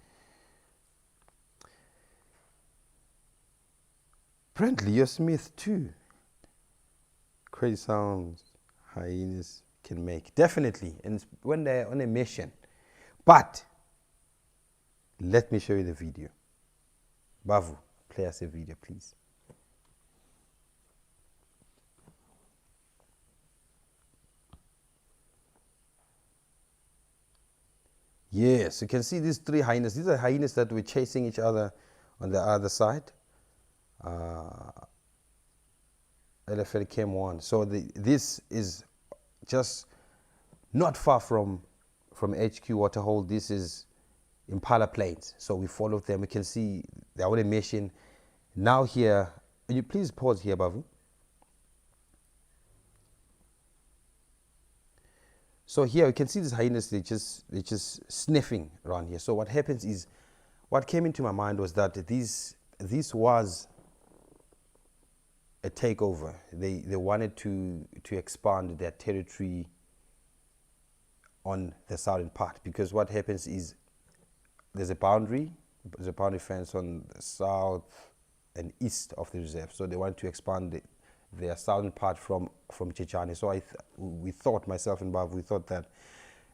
Apparently, you're Smith too. Crazy sounds hyenas can make, definitely, and when they're on a mission. But let me show you the video. Bavu, play us a video, please. Yes, you can see these 3 hyenas. These are hyenas that were chasing each other on the other side. Elephant came one. So this is just not far from HQ Waterhole. This is Impala Plains. So we followed them. We can see they're on a mission. Now here, Will you please pause here, Bavu? So here you can see these hyenas, they're just sniffing around here. So what happens is, what came into my mind was that this was a takeover. They wanted to expand their territory on the southern part, because what happens is there's a boundary fence on the south and east of the reserve. So they want to expand their southern part from Chichane. So we thought, myself and Bav, we thought that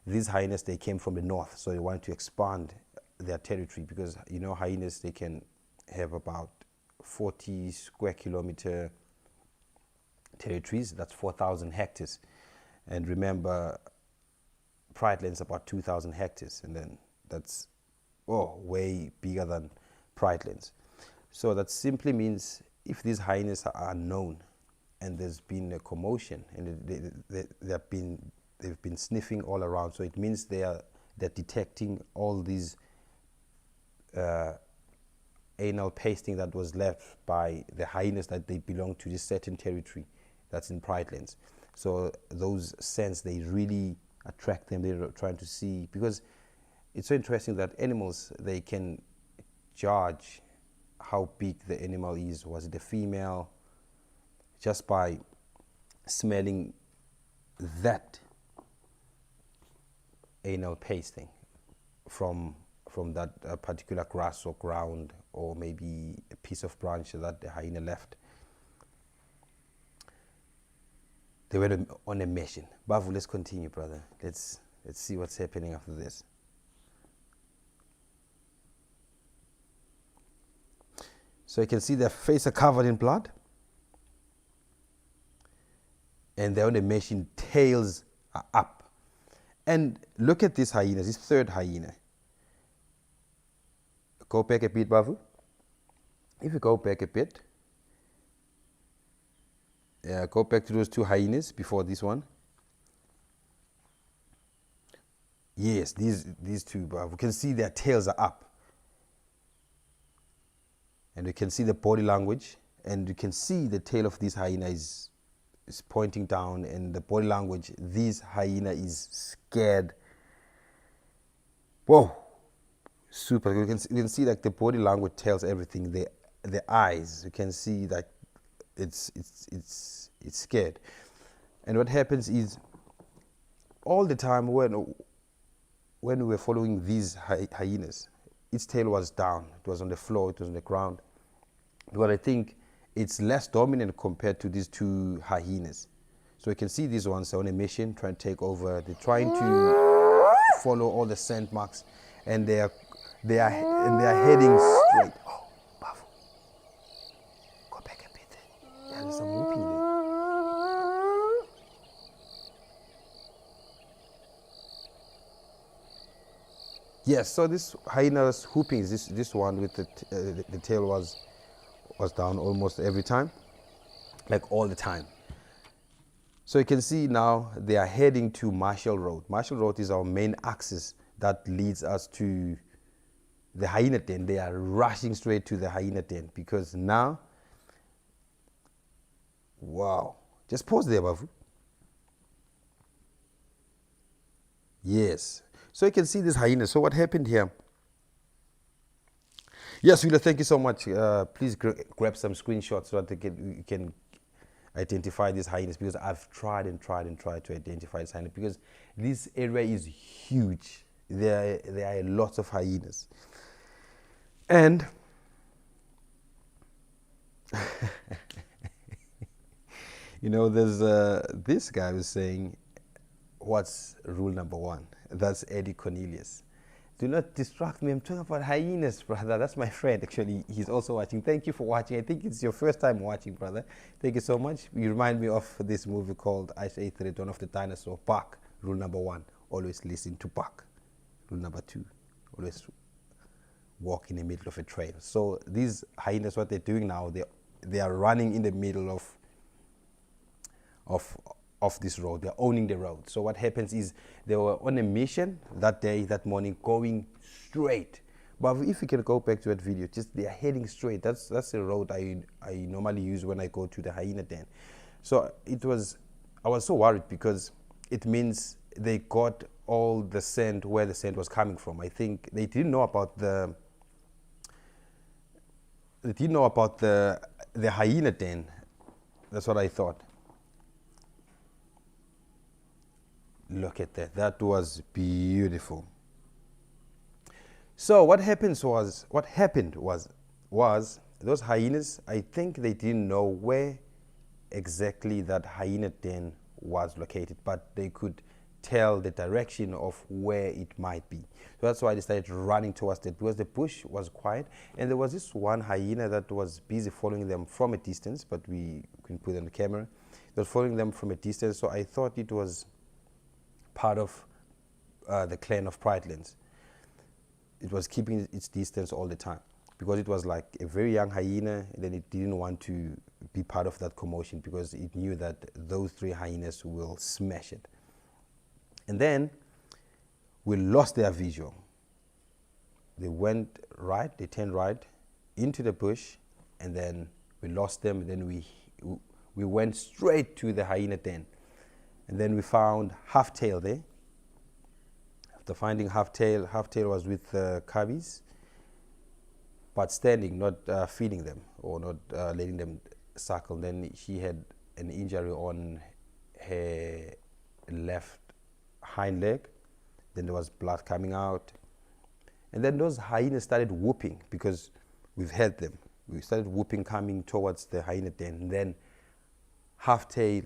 these hyenas, they came from the north, so they wanted to expand their territory, because you know hyenas, they can have about 40 square kilometer territories. That's 4,000 hectares. And remember, Pride Land's about 2,000 hectares, and then that's way bigger than Pride Lands. So that simply means if these hyenas are known and there's been a commotion and they've been sniffing all around, so it means they're detecting all these anal pasting that was left by the hyenas, that they belong to this certain territory that's in Pride Lands. So those scents, they really attract them. They're trying to see, because it's so interesting that animals, they can judge how big the animal is. Was it a female? Just by smelling that anal pasting from that particular grass or ground, or maybe a piece of branch that the hyena left. They were on a mission. Bavu, let's continue, brother. Let's see what's happening after this. So you can see their faces are covered in blood, and they're on a mission. Tails are up. And look at this hyena, this third hyena. Go back a bit, Bavu. If you go back a bit, go back to those two hyenas before this one. Yes, these two, Bavu. We can see their tails are up. And you can see the body language, and you can see the tail of this hyena is pointing down, and the body language, this hyena is scared. Whoa, super. You can see like the body language tells everything. The eyes, you can see that it's scared. And what happens is, all the time when we were following these hyenas, its tail was down. It was on the floor, it was on the ground. But I think it's less dominant compared to these two hyenas. So you can see these ones are on a mission, trying to take over. They're trying to follow all the scent marks, and they are heading straight. Oh, Bavu, go back a bit. Yeah, there's some whooping there. Yes, so this hyena's whooping is this one with the tail was down almost every time, like all the time. So you can see now they are heading to Marshall Road. Marshall Road is our main axis that leads us to the hyena den. They are rushing straight to the hyena den, because now, wow, just pause there, Bavu. Yes. So you can see this hyena. So what happened here? Yes, Wheeler, thank you so much. Please grab some screenshots so that you can identify these hyenas, because I've tried to identify this hyena, because this area is huge. There are lots of hyenas. And you know, there's this guy was saying, what's rule number 1? That's Eddie Cornelius. Do not distract me. I'm talking about hyenas, brother. That's my friend, actually. He's also watching. Thank you for watching. I think it's your first time watching, brother. Thank you so much. You remind me of this movie called Ice Age: The Return of the Dinosaur. Park. Rule number 1, always listen to Park. Rule number 2, always walk in the middle of a trail. So these hyenas, what they're doing now, they are running in the middle of this road. They're owning the road. So what happens is, they were on a mission that day, that morning, going straight. But if you can go back to that video, just they are heading straight. That's the road I normally use when I go to the hyena den. So I was so worried because it means they got all the scent where the scent was coming from. I think they didn't know about the hyena den. That's what I thought. Look at that. That was beautiful. So what happened was those hyenas, I think they didn't know where exactly that hyena den was located, but they could tell the direction of where it might be. So that's why they started running towards it, because the bush was quiet, and there was this one hyena that was busy following them from a distance, but we couldn't put it on the camera. It was following them from a distance, so I thought it was part of the clan of Pridelands. It was keeping its distance all the time because it was like a very young hyena, and then it didn't want to be part of that commotion because it knew that those three hyenas will smash it. And then we lost their visual. They went right, they turned right into the bush, and then we lost them. And then we went straight to the hyena den, and then we found Half-Tail there. After finding Half-Tail was with cubbies, but standing, not feeding them or not letting them suckle. Then she had an injury on her left hind leg. Then there was blood coming out. And then those hyenas started whooping because we've heard them. We started whooping coming towards the hyena den. And then Half-Tail,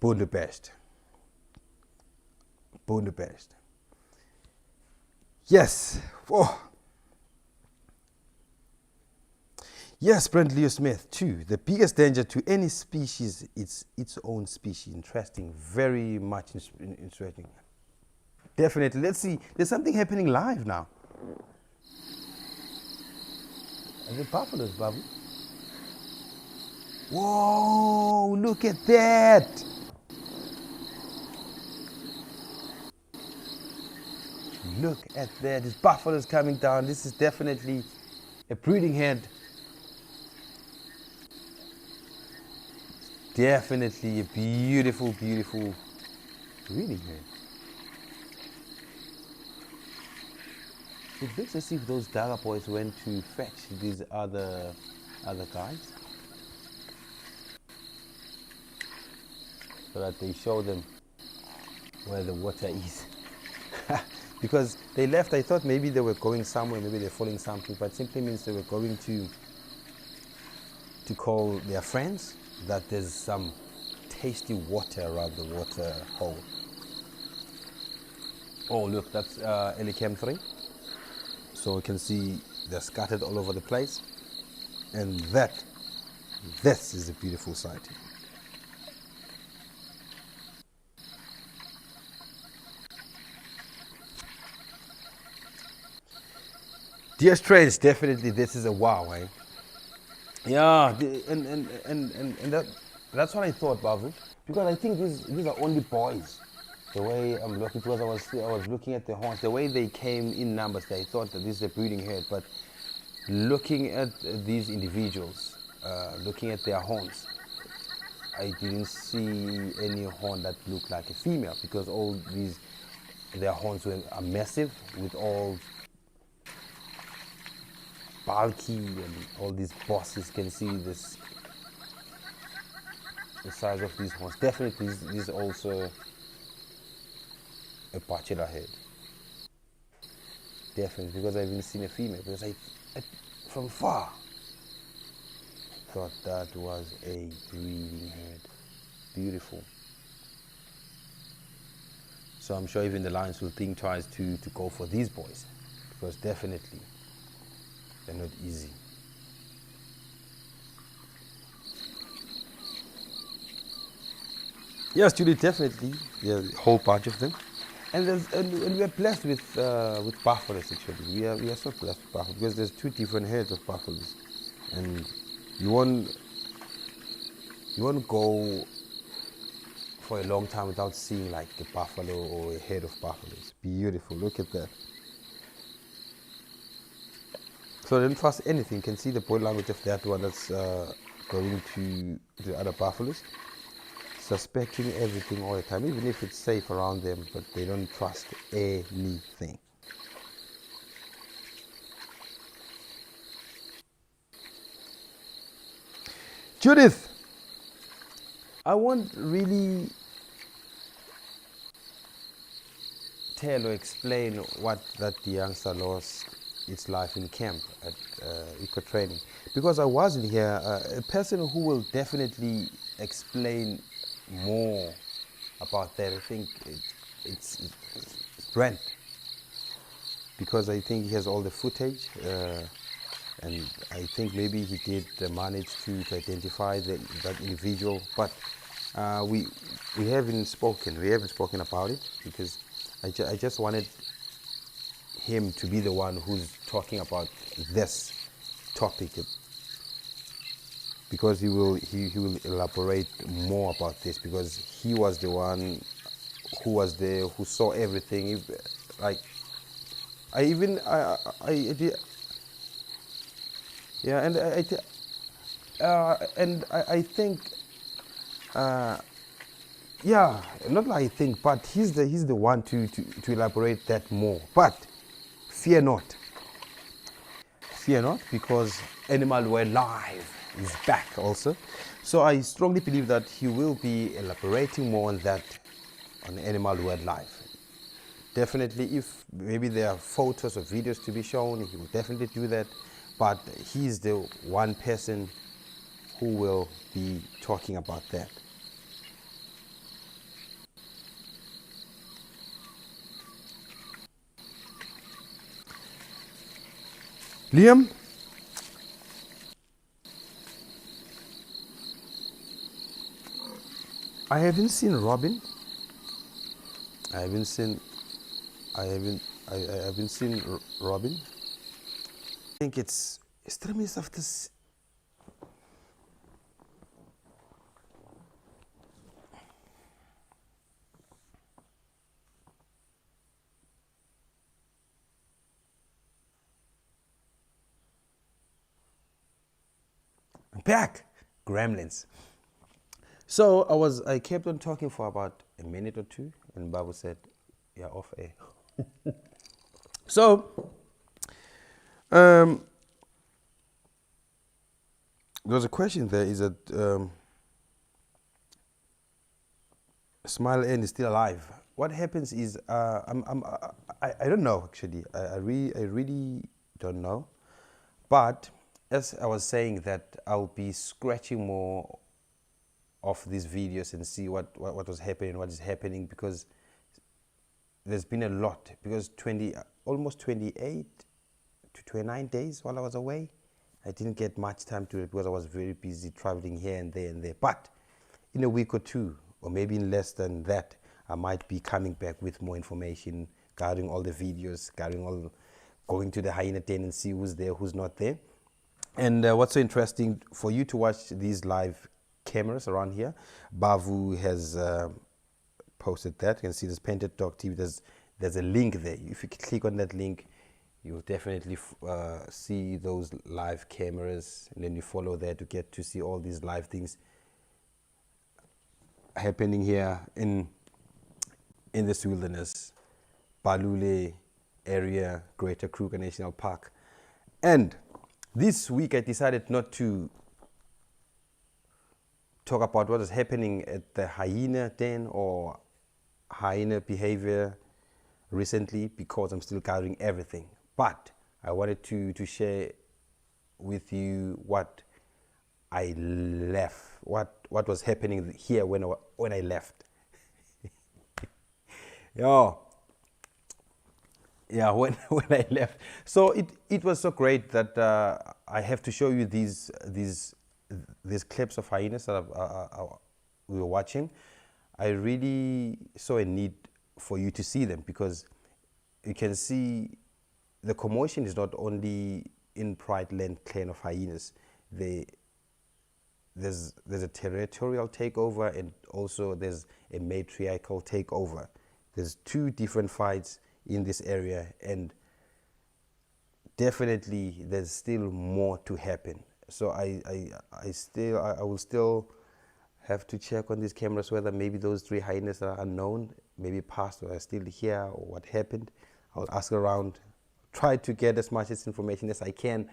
Bundebest. Yes. Oh. Yes, Brent Leo Smith, too. The biggest danger to any species is its own species. Interesting. Very much interesting. Definitely. Let's see. There's something happening live now. Are they buffaloes, Babu? Whoa, look at that. Look at that. There's buffaloes coming down. This is definitely a breeding herd. Definitely a beautiful, beautiful breeding herd. It looks as if those Dagga boys went to fetch these other guys, so that they show them where the water is. Because they left, I thought maybe they were going somewhere, maybe they're following something, but it simply means they were going to call their friends that there's some tasty water around the water hole. Oh look, that's Elicam 3. So you can see they're scattered all over the place. And this is a beautiful sighting. Deer strains, definitely this is a wow, eh? Yeah, and that's what I thought, Bavu, because I think these are only boys. The way I'm looking, because I was looking at the horns, the way they came in numbers, I thought that this is a breeding herd. But looking at these individuals, looking at their horns, I didn't see any horn that looked like a female, because their horns are massive, with all bulky and all these bosses. Can see this, the size of these horns. Definitely this is also a bachelor head. Definitely, because I haven't seen a female. Because I from far thought that was a breeding head. Beautiful. So I'm sure even the lions will think twice to go for these boys, because definitely they're not easy. Yes, Julie, definitely. There's a whole bunch of them. And we are blessed with buffaloes, actually. We are so blessed with buffaloes, because there's 2 different herds of buffaloes, and you won't go for a long time without seeing like a buffalo or a herd of buffaloes. Beautiful. Look at that. So don't trust anything. You can see the body language of that one that's going to the other buffaloes. Suspecting everything all the time, even if it's safe around them, but they don't trust anything. Judith, I won't really tell or explain what that youngster lost its life in camp at eco training, because I wasn't here. A person who will definitely explain more about that, I think it's Brent, because I think he has all the footage, and I think maybe he did manage to identify that individual, but we haven't spoken about it, because I just wanted him to be the one who's talking about this topic, because he will elaborate more about this, because he was the one who was there, who saw everything. Like I did, yeah, and I think, yeah, not like I think, but he's the one to elaborate that more. But fear not, because Animal World Live is back also. So I strongly believe that he will be elaborating more on that on Animal World Live. Definitely, if maybe there are photos or videos to be shown, he will definitely do that. But he's the one person who will be talking about that. Liam? I haven't seen Robin. I haven't seen Robin. I think it's 3 minutes after this. I'm back. Gremlins. So I kept on talking for about a minute or two, and Babu said, "Yeah, off air." So there was a question there: is that Smile N is still alive? What happens is I don't know actually. I really don't know. But as I was saying, that I'll be scratching more of these videos and see what was happening, what is happening, because there's been a lot, because almost 28 to 29 days while I was away, I didn't get much time to it because I was very busy traveling here and there. But in a week or two, or maybe in less than that, I might be coming back with more information, gathering all the videos, going to the hyena den and see who's there, who's not there. And what's so interesting for you to watch these live cameras around here, Bavu has posted that. You can see this Painteddog TV. There's a link there. If you click on that link, you'll definitely see those live cameras, and then you follow there to get to see all these live things happening here in this wilderness, Balule area, Greater Kruger National Park. And this week I decided not to talk about what is happening at the hyena den or hyena behavior recently, because I'm still gathering everything. But I wanted to share with you what I left, what was happening here when I left. Yeah, when I left. So it was so great that I have to show you these clips of hyenas that we were watching. I really saw a need for you to see them, because you can see the commotion is not only in Pride Land clan of hyenas. There's a territorial takeover, and also there's a matriarchal takeover. There's two different fights in this area, and definitely there's still more to happen. So I will still have to check on these cameras whether maybe those 3 hyenas are unknown, maybe past or are still here, or what happened. I'll ask around, try to get as much information as I can.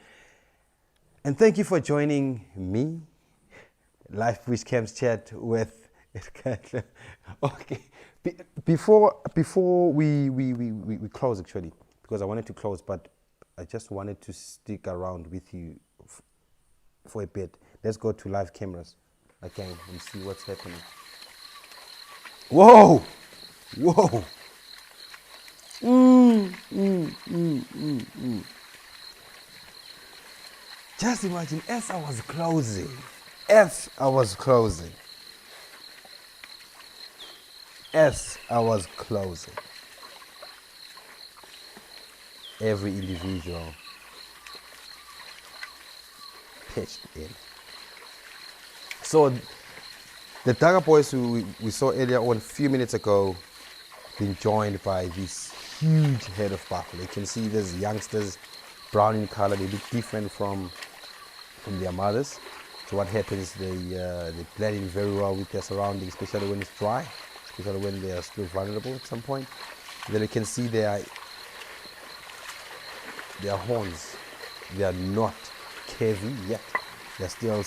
And thank you for joining me, Live Bush Camps Chat with okay. Before we close, actually, because I wanted to close, but I just wanted to stick around with you for a bit. Let's go to live cameras again and see what's happening. Whoa! Whoa! Just imagine, as I was closing, every individual pitched in. So the Dagga boys who we saw earlier on a few minutes ago, been joined by this huge head of buffalo. You can see these youngsters, brown in color, they look different from their mothers. So what happens, they blend in very well with their surroundings, especially when it's dry, especially when they are still vulnerable at some point. Then you can see their horns, they are not curvy yet. They're still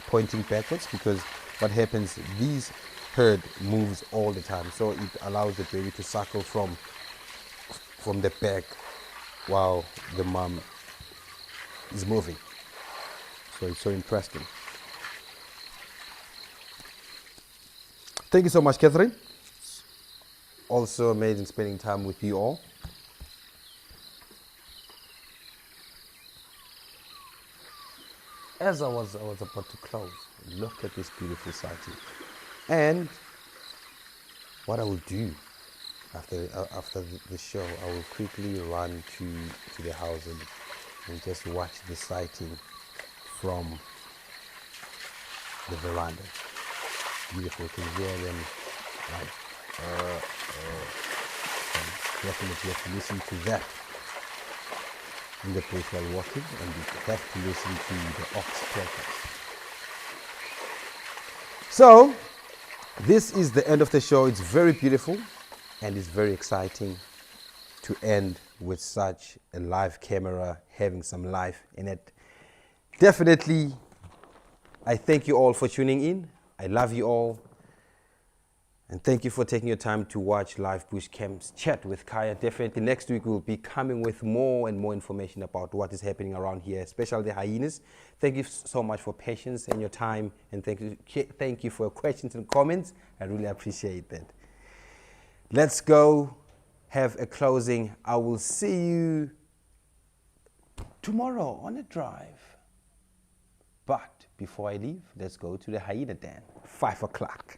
pointing backwards, because what happens, these herd moves all the time, so it allows the baby to suckle from the back while the mom is moving. So it's so interesting. Thank you so much, Catherine. Also amazing spending time with you all. As I was about to close, look at this beautiful sighting. And what I will do after the show, I will quickly run to the house and just watch the sighting from the veranda. Beautiful, you can hear them like, definitely have to listen to that in the place while walking, and you have to listen to the ox crackers. So this is the end of the show. It's very beautiful and it's very exciting to end with such a live camera having some life in it. Definitely, I thank you all for tuning in. I love you all. And thank you for taking your time to watch Live Bush Camps Chat with Khaya. Definitely next week we'll be coming with more and more information about what is happening around here, especially the hyenas. Thank you so much for patience and your time, and thank you for your questions and comments. I really appreciate that. Let's go have a closing. I will see you tomorrow on a drive. But before I leave, let's go to the hyena den, 5 o'clock.